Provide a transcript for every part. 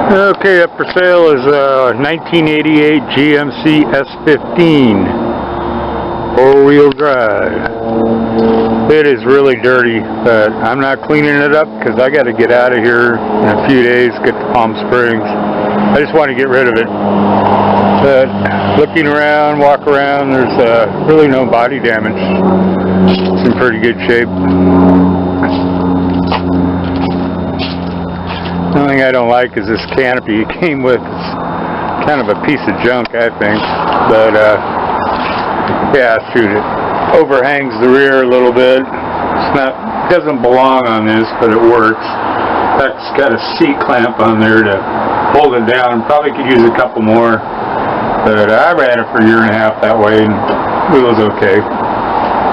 Okay, up for sale is a 1988 GMC S15 four-wheel drive. It is really dirty, but I'm not cleaning it up because I got to get out of here in a few days, get to Palm Springs. I just want to get rid of it. But looking around, walk around, there's really no body damage. It's in pretty good shape. The only thing I don't like is this canopy it came with. It's kind of a piece of junk, I think. But yeah, shoot, it overhangs the rear a little bit. It doesn't belong on this, but it works. In fact, it's got a seat clamp on there to hold it down. Probably could use a couple more, but I ran it for a year and a half that way, and it was okay.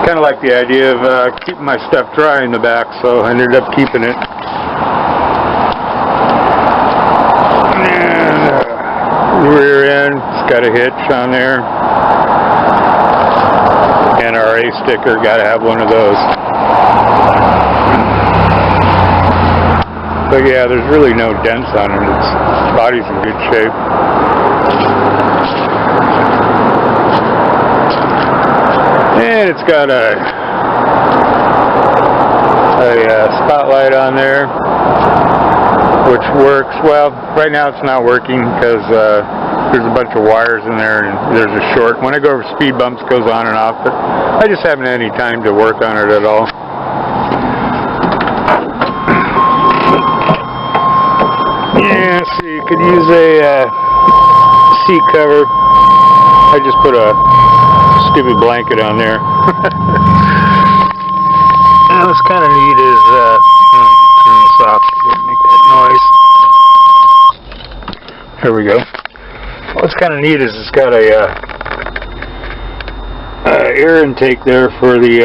Kind of like the idea of keeping my stuff dry in the back, so I ended up keeping it. Rear end, it's got a hitch on there. NRA sticker, gotta have one of those. But yeah, there's really no dents on it. Its body's in good shape. And it's got a spotlight on there, which works. Well, right now it's not working because there's a bunch of wires in there and there's a short. When I go over speed bumps, it goes on and off, but I just haven't had any time to work on it at all. Yeah, so you could use a seat cover. I just put a stupid blanket on there. And what's kind of neat is, turn this off to make that noise. There we go. What's kind of neat is it's got a air intake there for the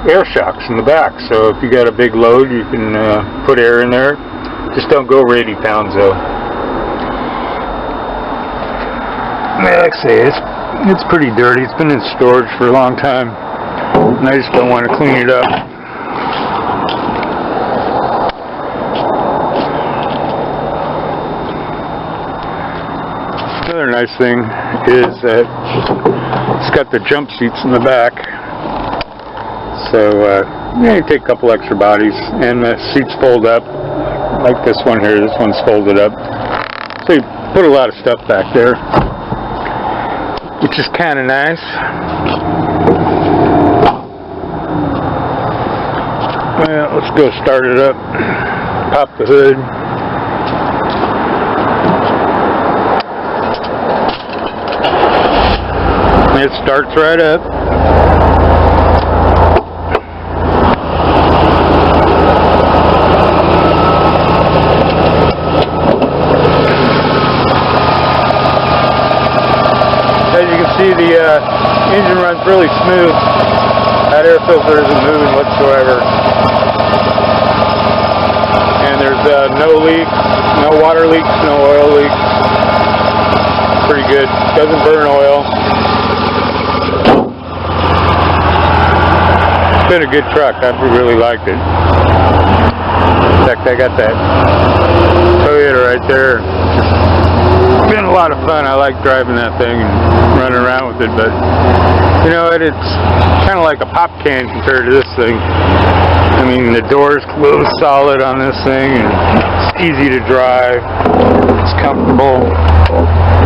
air shocks in the back. So if you got a big load, you can put air in there. Just don't go over 80 pounds though. Like I say, it's pretty dirty. It's been in storage for a long time, and I just don't want to clean it up. Another nice thing is that it's got the jump seats in the back, so yeah, you take a couple extra bodies, and the seats fold up like this one here. This one's folded up, so you put a lot of stuff back there, which is kind of nice. Well, let's go start it up. Pop the hood. It starts right up. As you can see, the engine runs really smooth. That air filter isn't moving whatsoever. And there's no leaks, no water leaks, no oil leaks. Pretty good. Doesn't burn oil. It's been a good truck. I've really liked it. In fact, I got that Toyota right there. It's been a lot of fun. I like driving that thing and running around with it, but you know, it's kind of like a pop can compared to this thing. I mean, the doors close solid on this thing, and it's easy to drive. It's comfortable.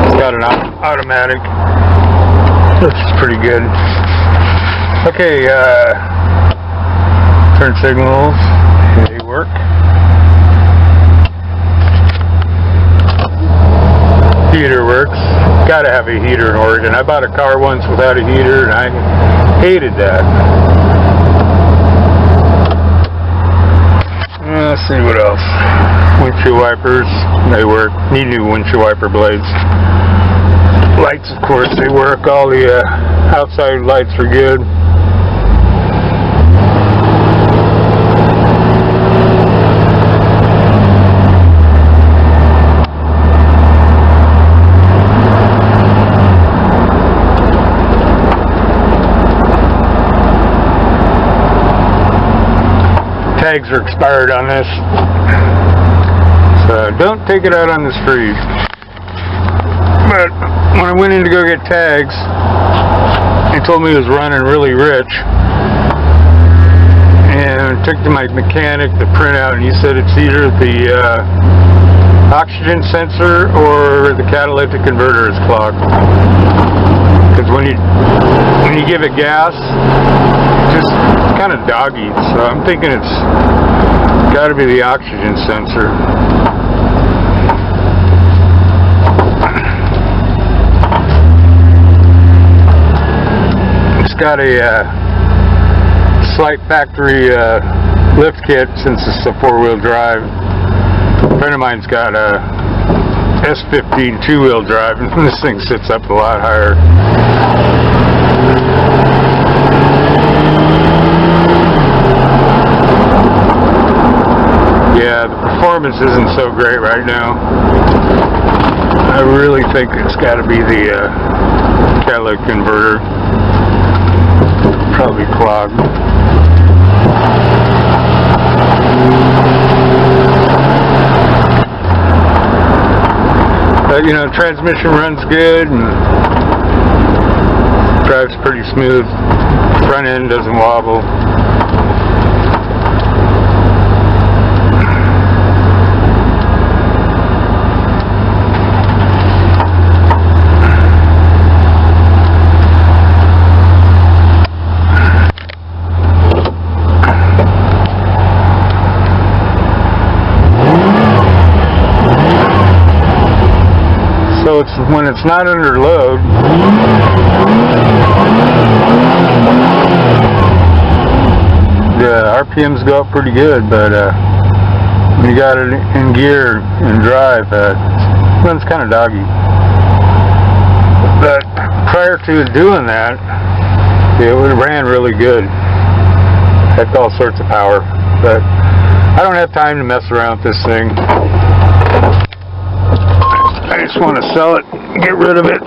It's got an automatic. This is pretty good. Okay, turn signals, they work. Heater works. Gotta have a heater in Oregon. I bought a car once without a heater and I hated that. Let's see what else. Windshield wipers, they work. Need new windshield wiper blades. Lights, of course, they work. All the outside lights are good. Tags are expired on this, so don't take it out on the street. But when I went in to go get tags, he told me he was running really rich. And I took to my mechanic the printout, and he said it's either the oxygen sensor or the catalytic converter is clogged. Because when you give it gas, it's just kind of doggy. So I'm thinking it's got to be the oxygen sensor. It's got a slight factory lift kit since it's a four-wheel drive. A friend of mine's got a S15 two-wheel drive, and this thing sits up a lot higher. Yeah, the performance isn't so great right now. I really think it's got to be the catalytic converter. Probably clogged. But you know, transmission runs good and drives pretty smooth. Front end doesn't wobble. So when it's not under load, the RPMs go up pretty good, but when you got it in gear and drive, it runs kind of doggy. But prior to doing that, it ran really good. Had all sorts of power, but I don't have time to mess around with this thing. I just want to sell it and get rid of it.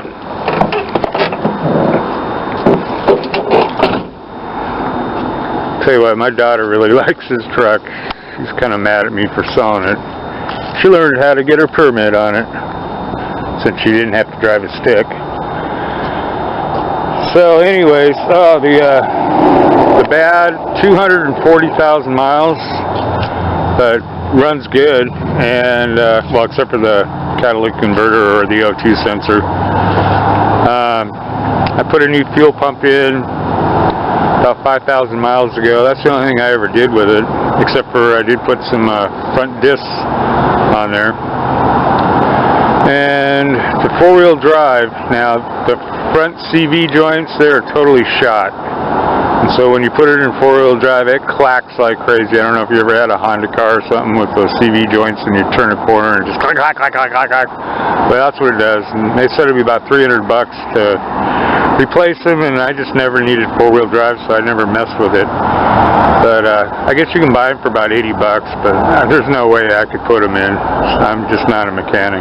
Tell you what, my daughter really likes this truck. She's kind of mad at me for selling it. She learned how to get her permit on it since she didn't have to drive a stick. So anyways, the bad 240,000 miles, but runs good, and well, except for the catalytic converter or the O2 sensor. I put a new fuel pump in about 5,000 miles ago. That's the only thing I ever did with it, except for I did put some front discs on there. And the four-wheel drive, now the front CV joints, they're totally shot. And so when you put it in four-wheel drive, it clacks like crazy. I don't know if you ever had a Honda car or something with those CV joints and you turn a corner and just clack, clack, clack, clack, clack, clack. Well, that's what it does. And they said it'd be about $300 to replace them, and I just never needed four-wheel drive, so I never messed with it. But I guess you can buy them for about $80, but there's no way I could put them in. I'm just not a mechanic.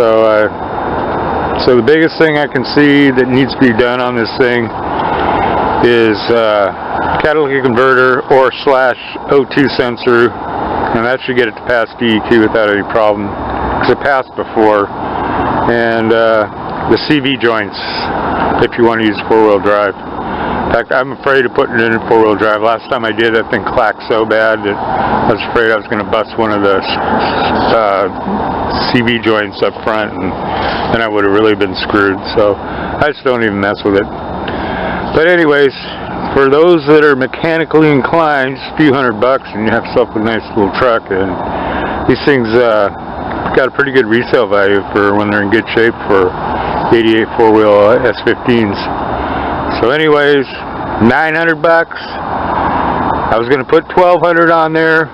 So the biggest thing I can see that needs to be done on this thing is catalytic converter or / O2 sensor, and that should get it to pass DEQ without any problem, because it passed before. And the CV joints, if you want to use four-wheel drive. In fact, I'm afraid of putting it in four-wheel drive. Last time I did, that thing clacked so bad that I was afraid I was going to bust one of the CV joints up front, and then I would have really been screwed. So I just don't even mess with it. But anyways, for those that are mechanically inclined, just a few $100 and you have yourself a nice little truck. And these things got a pretty good resale value for when they're in good shape for 88 four-wheel S15s. So anyways, $900. I was going to put $1,200 on there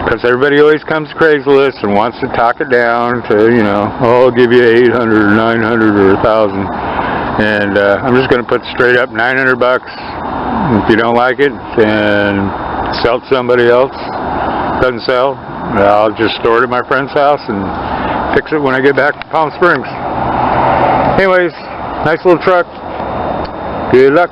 because everybody always comes to Craigslist and wants to talk it down to, you know, oh, I'll give you 800 or 900 or 1,000. And I'm just going to put straight up $900. If you don't like it, then sell it to somebody else. Doesn't sell, I'll just store it at my friend's house and fix it when I get back to Palm Springs. Anyways, nice little truck. Good luck.